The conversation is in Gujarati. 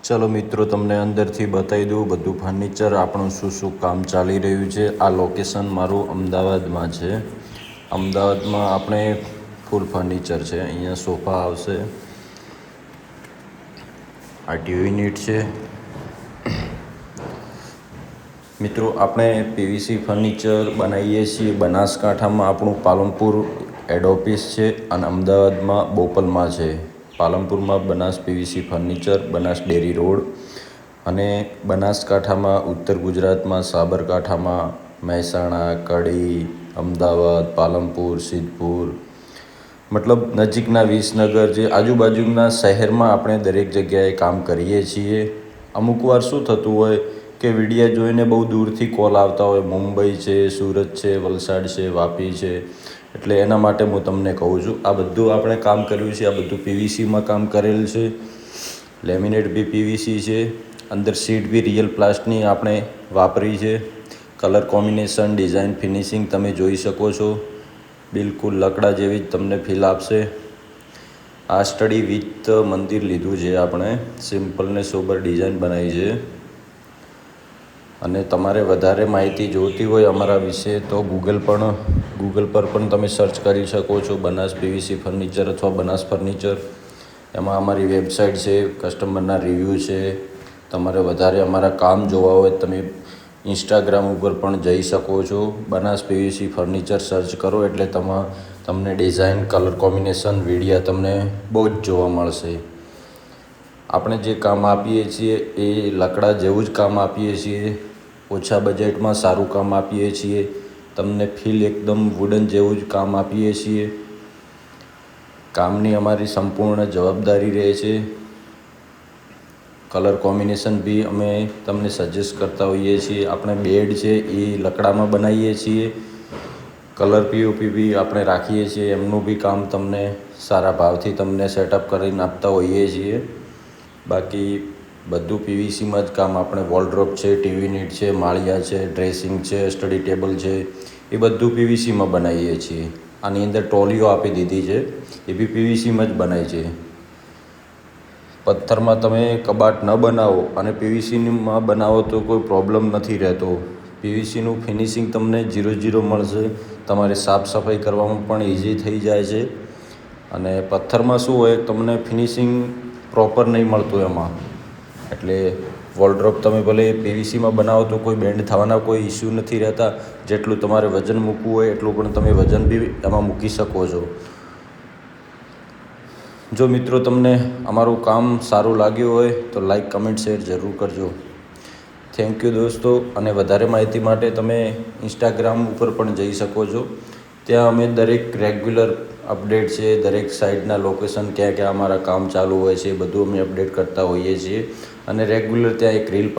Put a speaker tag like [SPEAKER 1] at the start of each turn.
[SPEAKER 1] ચલો મિત્રો, તમને અંદરથી બતાવી દઉં બધું ફર્નિચર આપણું શું કામ ચાલી રહ્યું છે. આ લોકેશન મારું અમદાવાદમાં છે. અમદાવાદમાં આપણે ફૂલ ફર્નિચર છે. અહીંયા સોફા આવશે, આ ટીવી યુનિટ છે. મિત્રો, આપણે પીવીસી ફર્નિચર બનાવીએ છીએ. બનાસકાંઠામાં આપણું પાલનપુર હેડ ઓફિસ છે અને અમદાવાદમાં બોપલમાં છે. પાલનપુરમાં Banas PVC furniture, Banas dairy road, અને બનાસકાંઠામાં ઉત્તર ગુજરાતમાં સાબરકાંઠામાં મહેસાણા, કડી, અમદાવાદ, પાલનપુર, સિદ્ધપુર, મતલબ નજીકના વિસનગર જે આજુબાજુના શહેરમાં આપણે દરેક જગ્યાએ કામ કરીએ છીએ. અમુક વાર શું થતું હોય કે વિડીયો જોઈને બહુ દૂરથી કોલ આવતા હોય, મુંબઈ છે, સુરત છે, વલસાડ છે, વાપી છે. એટલે એના માટે હું તમને કહું છું, આ બધું આપણે કામ કર્યું છે. આ બધું પીવીસીમાં કામ કરેલ છે. લેમિનેટ બી પીવીસી છે. અંદર સીટ બી રિયલ પ્લાસ્ટની આપણે વાપરી છે. કલર કોમ્બિનેશન, ડિઝાઇન, ફિનિશિંગ તમે જોઈ શકો છો. બિલકુલ લકડા જેવી જ તમને ફીલ આપશે. આ સ્ટડી વિથ મંદિર લીધું છે આપણે. સિમ્પલ ને સોબર ડિઝાઇન બનાવી છે. અને તમારે વધારે માહિતી જોઈતી હોય અમારા વિશે તો ગૂગલ પર પણ તમે સર્ચ કરી શકો છો. બનાસ પીવીસી ફર્નિચર અથવા બનાસ ફર્નિચર. એમાં અમારી વેબસાઇટ છે, કસ્ટમરના રિવ્યૂ છે. તમારે વધારે અમારા કામ જોવા હોય તમે ઇન્સ્ટાગ્રામ ઉપર પણ જઈ શકો છો. બનાસ પીવીસી ફર્નિચર સર્ચ કરો એટલે તમને ડિઝાઇન, કલર કોમ્બિનેશન, વિડીયા તમને બહુ જ જોવા મળશે. આપણે જે કામ આપીએ છીએ એ લકડા જેવું જ કામ આપીએ છીએ. ઓછા બજેટમાં સારું કામ આપીએ છીએ. તમને ફીલ એકદમ વુડન જેવું જ કામ આપીએ છીએ. કામની અમારી સંપૂર્ણ જવાબદારી રહે છે. કલર કોમ્બિનેશન બી અમે તમને સજેસ્ટ કરતા હોઈએ છીએ. આપણે બેડ છે એ લકડામાં બનાવીએ છીએ. કલર પીઓપી બી આપણે રાખીએ છીએ. એમનું બી કામ તમને સારા ભાવથી તમને સેટઅપ કરીને આપતા હોઈએ છીએ. બાકી બધું પીવીસીમાં જ કામ. આપણે વોલડ્રોપ છે, ટીવી યુનિટ છે, માળિયા છે, ડ્રેસિંગ છે, સ્ટડી ટેબલ છે, એ બધું પીવીસીમાં બનાવીએ છીએ. આની અંદર ટ્રોલીઓ આપી દીધી છે, એ બી પીવીસીમાં જ બનાવી છે. પથ્થરમાં તમે કબાટ ન બનાવો અને પીવીસીમાં બનાવો તો કોઈ પ્રોબ્લેમ નથી રહેતો. પીવીસીનું ફિનિશિંગ તમને 0-0 મળશે. તમારે સાફ સફાઈ કરવામાં પણ ઇઝી થઈ જાય છે. અને પથ્થરમાં શું હોય, તમને ફિનિશિંગ પ્રોપર નહીં મળતું એમાં. એટલે વોલડ્રોપ તમે ભલે પીવીસીમાં બનાવો તો કોઈ બેન્ડ થવાના કોઈ ઇસ્યુ નથી રહેતા. જેટલું તમારે વજન મૂકવું હોય એટલું પણ તમે વજન બી એમાં મૂકી શકો છો. જો મિત્રો તમને અમારું કામ સારું લાગ્યું હોય તો લાઈક, કમેન્ટ, શેર જરૂર કરજો. થેન્ક યુ દોસ્તો. અને વધારે માહિતી માટે તમે ઇન્સ્ટાગ્રામ ઉપર પણ જઈ શકો છો. ત્યાં અમે દરેક રેગ્યુલર અપડેટ છે, દરેક સાઇડના લોકેશન ક્યાં ક્યાં અમારા કામ ચાલુ હોય છે એ બધું અમે અપડેટ કરતા હોઈએ છીએ. અને રેગ્યુલર ત્યાં એક રીલ